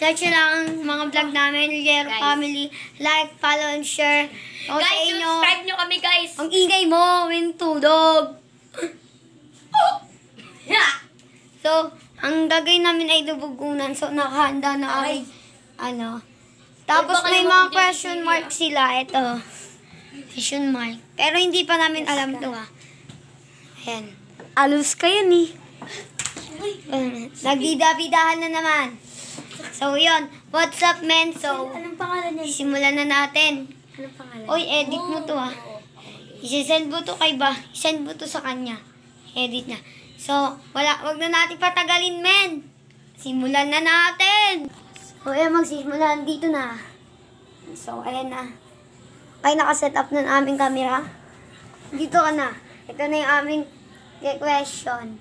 search nyo lang ang mga vlog namin, Ligero Family. Like, follow, and share. O Guys, sa inyo, subscribe nyo kami, guys. ang ingay mo, tulog. So, ang gagawin namin ay dubugunan. So, nakahanda na kami. Tapos may mga question mark sila. Ito. Question mark. Pero hindi pa namin alam ito Ayan. Alus kayo ni. Nagbidabidahan na naman. So, yun. What's up, men? So, Anong pangalan niya? simulan na natin. Anong pangalan? Oy, edit mo to Isisend mo to kay Isend mo to sa kanya. Edit na. So, wag na natin patagalin, men. Simulan na natin. So, ayan, magsimulan dito na. So, ayan na. Okay, nakaset up na ang aming camera. Dito ka na. Ito na yung aming question.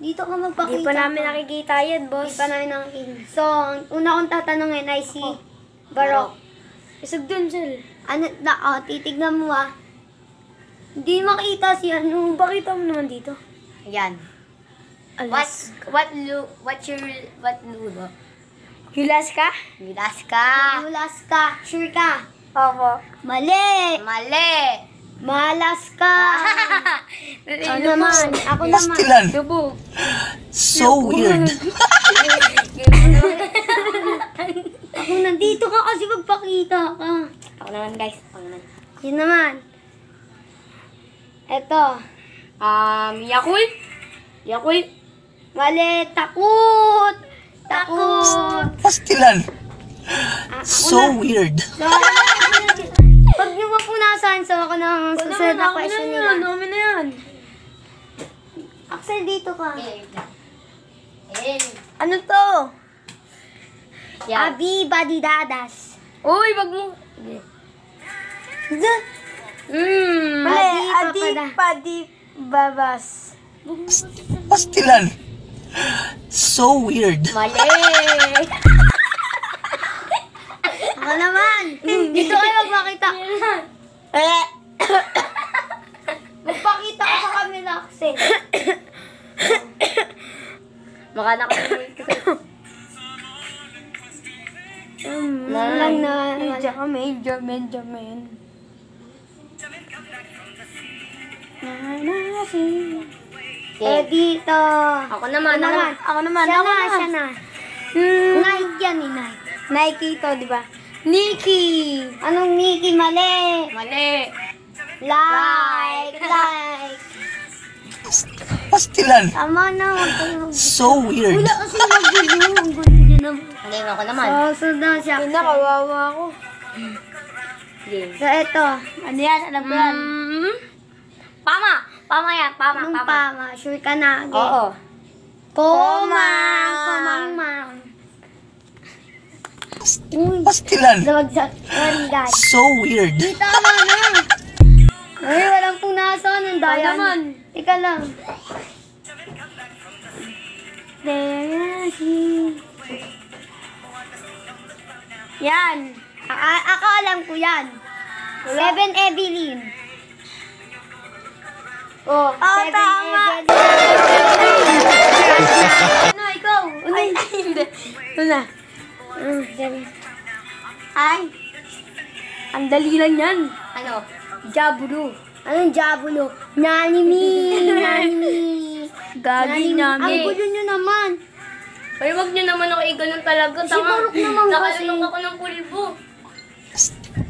Dito ka magpakita. Hindi pa namin nakikita yan, boss. Hindi pa namin nakikita. So, ang una kong tatanungin ay si Barok. Isag dun, sir. Titignan mo Hindi makita si Pakita mo naman dito. Yan. What ludo? Hilas ka? Gilas ka. Gilas ka. Sure ka. Opo. Mali. Mali. Malas ka. Ako naman. Pastilan. Lubog. So weird. Ako nandito ka kasi magpakita ka. Ako naman, guys. Ako naman. Yun naman. Eto. Yakult. Yakult. Mali. Takot. Takot. Pastilan. So weird. So, pag nyo mapunasan, so ako na susunod na question nila. Namin na yan. Axel, dito ka. Ano to? Abi Badidadas. Uy, wag mo. Mali, Padi babas. Pastilan. So weird. Mali. Ako naman. Dito kayo magpakita. Magpakita ka sa camera, Axel. Baka nakalimutan ko. Lang na. Benjamin. Dito. Ako naman. Siya na. Nike yan ni Nike. Nike to, di ba? Nikki. Anong Nike? Mali. Mali. Like. Pastilan. Tama na. So weird. Wala kasi magulo. Ang gulo niya naman. Hindi, ako naman. So na siya. Kawawa ako. So, eto. Ano yan? Alam ko yan. Pama. Pama yan. Anong pama? Sure ka na? Okay. Oo. Komang. Pastilan. Zawagsak. Sorry, guys. So weird. Di tama na. Ay, walang punasan. Ang daya. naman. Ika lang. Yan. Ako alam ko yan. 7 Evelyn. Oh, 7 tama. Evelyn. Ano, ikaw? Ay, hindi. Ito na. 7. Ay. Ang dali lang yan. Ano? Jabulo. Anong Jabulo? Nanimi. Gagi Ang namin. gulo nyo naman. Ay, wag niyo naman ako ganun talaga. Si Barok naman kasi. Nakalunok ako ng pulbo.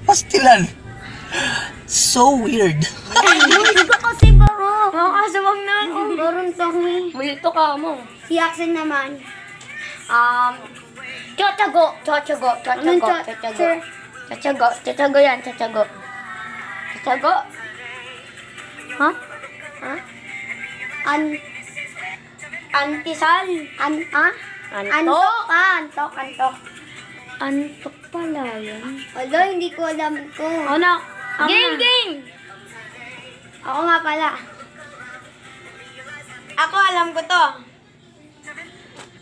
Pastilan. So weird. Luis ka kasi, Barok. Mga kasawang na ako. Baron Tommy. Mulito ka mo. Si Axel naman. Chochago. Anong sir? Chochago yan, chochago. Chochago? Ha? Antisal. Antok. Antok pala yan. Ala, hindi ko alam ko. Ano? Game! Ako nga pala. Ako alam ko to.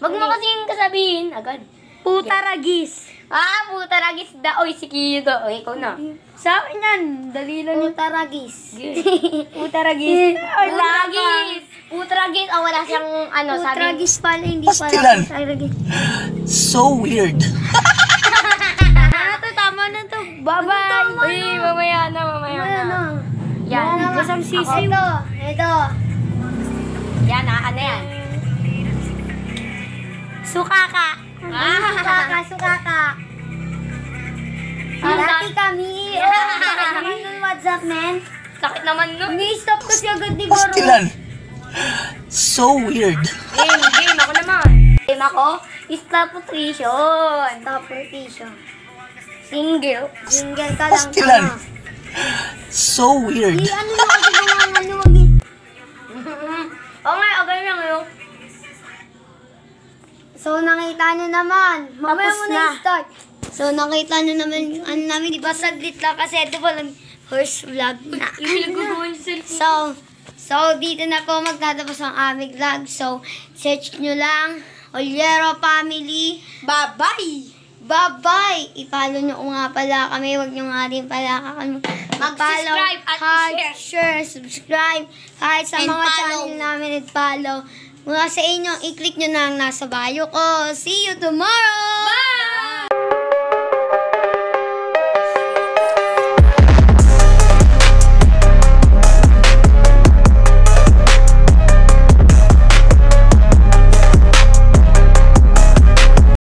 Wag mo kasing kasabihin agad. Putaragis. Puta ragis da. Oy, si Kiyo to. Oy, ikaw na. Sa akin yan. Dali lang yun. Utaragis. Puta ragis. Puta ragis. Puta ragis. Wala siyang ano, sabi. Utaragis pala, hindi Pastilan. pala. Utaragis. So weird. Tama na to. Bye-bye. Uy, mamaya na. Yan. Masang sisiw. Ito. Yan, ano yan? Sukaka. Sukaka. Dati kami. What's up, man? Sakit naman no. Ni-stop kasi agad ni Goro. Pastilan. So weird. Game ako naman. Game ako? Stop nutrition. Top rotation. Single. Single ka lang. Pastilan. So weird. Di ano na kasi gumangan wag eh. Oo nga, okay lang yun. So, nakita nyo naman. Mamaya Tapos mo na na. i-start. So, nakita nyo naman yung ano namin. Di ba saglit lang kasi ito pa lang first vlog na. So, dito na po magtatapos ang aming vlog. So, search nyo lang. Olyero Family. Bye-bye! Bye-bye! I-follow nyo nga pala kami. Huwag nyo nga din pala mag-follow. Mag-subscribe at Heart, share, subscribe. Kahit sa And mga follow. channel namin at follow. Mula sa inyo, i-click nyo na ang nasa bio ko. See you tomorrow! Bye!